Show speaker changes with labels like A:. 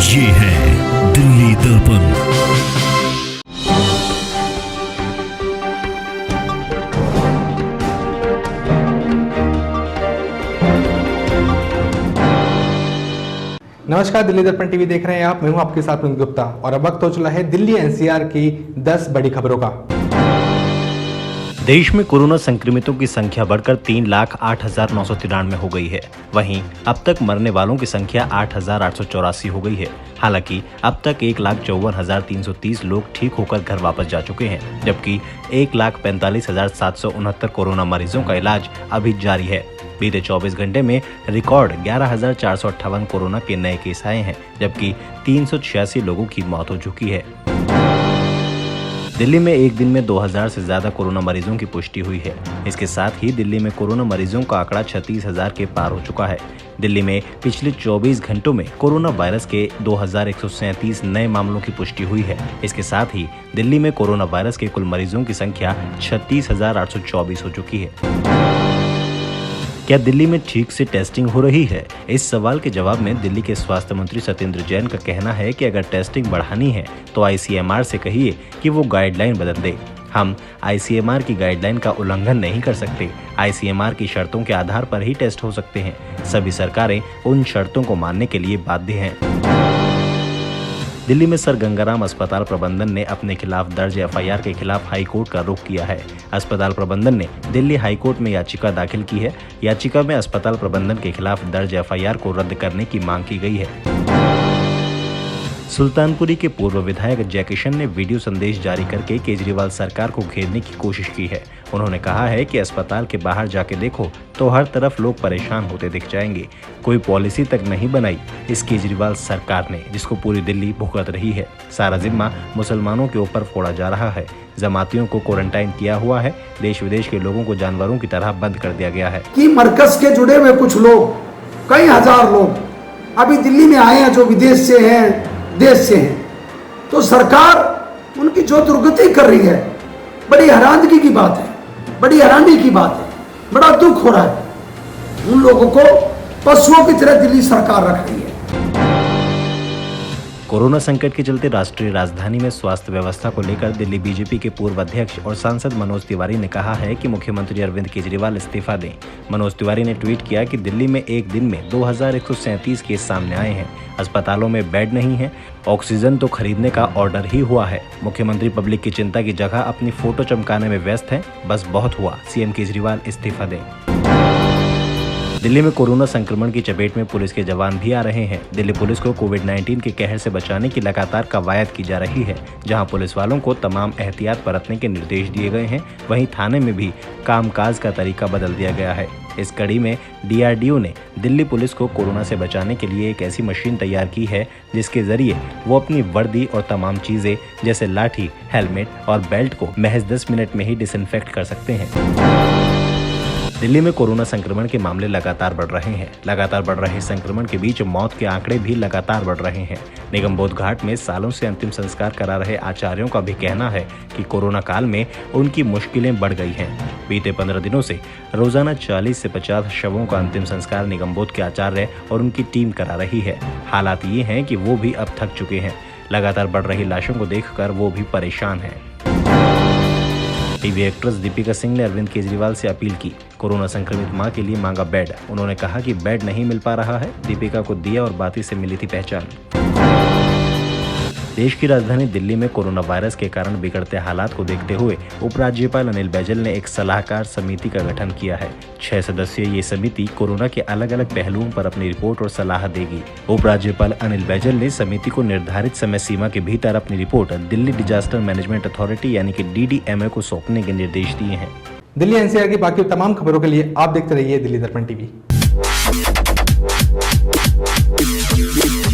A: ये है दिल्ली दर्पण।
B: नमस्कार, दिल्ली दर्पण टीवी देख रहे हैं आप। मैं हूं आपके साथ रोहित गुप्ता और अब वक्त हो चला है दिल्ली एनसीआर की 10 बड़ी खबरों का।
C: देश में कोरोना संक्रमितों की संख्या बढ़कर 3,08,993 हो गई है। वहीं अब तक मरने वालों की संख्या 8,884 हो गई है। हालांकि अब तक 1,54,330 लोग ठीक होकर घर वापस जा चुके हैं, जबकि 1,45,769 कोरोना मरीजों का इलाज अभी जारी है। बीते 24 घंटे में रिकॉर्ड 11,458 कोरोना के नए केस आए हैं, जबकि 386 लोगों की मौत हो चुकी है। दिल्ली में एक दिन में 2000 से ज्यादा कोरोना मरीजों की पुष्टि हुई है। इसके साथ ही दिल्ली में कोरोना मरीजों का आंकड़ा 36,000 के पार हो चुका है। दिल्ली में पिछले 24 घंटों में कोरोना वायरस के 2,137 नए मामलों की पुष्टि हुई है। इसके साथ ही दिल्ली में कोरोना वायरस के कुल मरीजों की संख्या 36,824 हो चुकी है। क्या दिल्ली में ठीक से टेस्टिंग हो रही है? इस सवाल के जवाब में दिल्ली के स्वास्थ्य मंत्री सत्येंद्र जैन का कहना है कि अगर टेस्टिंग बढ़ानी है तो आईसीएमआर से कहिए कि वो गाइडलाइन बदल दे। हम आईसीएमआर की गाइडलाइन का उल्लंघन नहीं कर सकते। आईसीएमआर की शर्तों के आधार पर ही टेस्ट हो सकते हैं। सभी सरकारें उन शर्तों को मानने के लिए बाध्य हैं। दिल्ली में सर गंगाराम अस्पताल प्रबंधन ने अपने खिलाफ दर्ज एफआईआर के खिलाफ हाई कोर्ट का रुख किया है। अस्पताल प्रबंधन ने दिल्ली हाई कोर्ट में याचिका दाखिल की है। याचिका में अस्पताल प्रबंधन के खिलाफ दर्ज एफआईआर को रद्द करने की मांग की गई है। सुल्तानपुरी के पूर्व विधायक जय किशन ने वीडियो संदेश जारी करके केजरीवाल सरकार को घेरने की कोशिश की है। उन्होंने कहा है कि अस्पताल के बाहर जाके देखो तो हर तरफ लोग परेशान होते दिख जाएंगे। कोई पॉलिसी तक नहीं बनाई इस केजरीवाल सरकार ने, जिसको पूरी दिल्ली भुगत रही है। सारा जिम्मा मुसलमानों के ऊपर फोड़ा जा रहा है। जमातियों को क्वारंटाइन किया हुआ है। देश विदेश के लोगों को जानवरों की तरह बंद कर दिया गया है।
D: कि मरकज के जुड़े हुए कुछ लोग, कई हजार लोग अभी दिल्ली में आए हैं जो विदेश से हैं, देश से हैं, तो सरकार उनकी जो दुर्गति कर रही है, बड़ी हैरानगी की बात है, बड़ी हैरानी की बात है। बड़ा दुख हो रहा है। उन लोगों को पशुओं की तरह दिल्ली सरकार रख रही है।
C: कोरोना संकट के चलते राष्ट्रीय राजधानी में स्वास्थ्य व्यवस्था को लेकर दिल्ली बीजेपी के पूर्व अध्यक्ष और सांसद मनोज तिवारी ने कहा है कि मुख्यमंत्री अरविंद केजरीवाल इस्तीफा दें। मनोज तिवारी ने ट्वीट किया कि दिल्ली में एक दिन में 2,137 केस सामने आए हैं। अस्पतालों में बेड नहीं है, ऑक्सीजन तो खरीदने का ऑर्डर ही हुआ है। मुख्यमंत्री पब्लिक की चिंता की जगह अपनी फोटो चमकाने में व्यस्त हैं। बस बहुत हुआ, सीएम केजरीवाल इस्तीफा दें। दिल्ली में कोरोना संक्रमण की चपेट में पुलिस के जवान भी आ रहे हैं। दिल्ली पुलिस को कोविड-19 के कहर से बचाने की लगातार कवायद की जा रही है। जहां पुलिस वालों को तमाम एहतियात बरतने के निर्देश दिए गए हैं, वहीं थाने में भी कामकाज का तरीका बदल दिया गया है। इस कड़ी में डीआरडीओ ने दिल्ली पुलिस को कोरोना से बचाने के लिए एक ऐसी मशीन तैयार की है जिसके जरिए वो अपनी वर्दी और तमाम चीजें जैसे लाठी, हेलमेट और बेल्ट को महज 10 मिनट में ही डिसइंफेक्ट कर सकते हैं। दिल्ली में कोरोना संक्रमण के मामले लगातार बढ़ रहे हैं। लगातार बढ़ रहे संक्रमण के बीच मौत के आंकड़े भी लगातार बढ़ रहे हैं। निगमबोध घाट में सालों से अंतिम संस्कार करा रहे आचार्यों का भी कहना है कि कोरोना काल में उनकी मुश्किलें बढ़ गई हैं। बीते 15 दिनों से रोजाना 40 से 50 शवों का अंतिम संस्कार निगमबोध के आचार्य और उनकी टीम करा रही है। हालात ये हैं कि वो भी अब थक चुके हैं। लगातार बढ़ रही लाशों को देखकर वो भी परेशान हैं। टीवी एक्ट्रेस दीपिका सिंह ने अरविंद केजरीवाल से अपील की। कोरोना संक्रमित मां के लिए मांगा बेड। उन्होंने कहा कि बेड नहीं मिल पा रहा है। दीपिका को दिया और बाती से मिली थी पहचान। देश की राजधानी दिल्ली में कोरोना वायरस के कारण बिगड़ते हालात को देखते हुए उपराज्यपाल अनिल बैजल ने एक सलाहकार समिति का गठन किया है। 6 सदस्यीय ये समिति कोरोना के अलग अलग पहलुओं पर अपनी रिपोर्ट और सलाह देगी। उपराज्यपाल अनिल बैजल ने समिति को निर्धारित समय सीमा के भीतर अपनी report Delhi disaster management authority यानी कि DDMA को सौंपने के निर्देश दिए हैं।
B: दिल्ली एनसीआर की बाकी तमाम खबरों के लिए आप देखते रहिए दिल्ली दर्पण टीवी।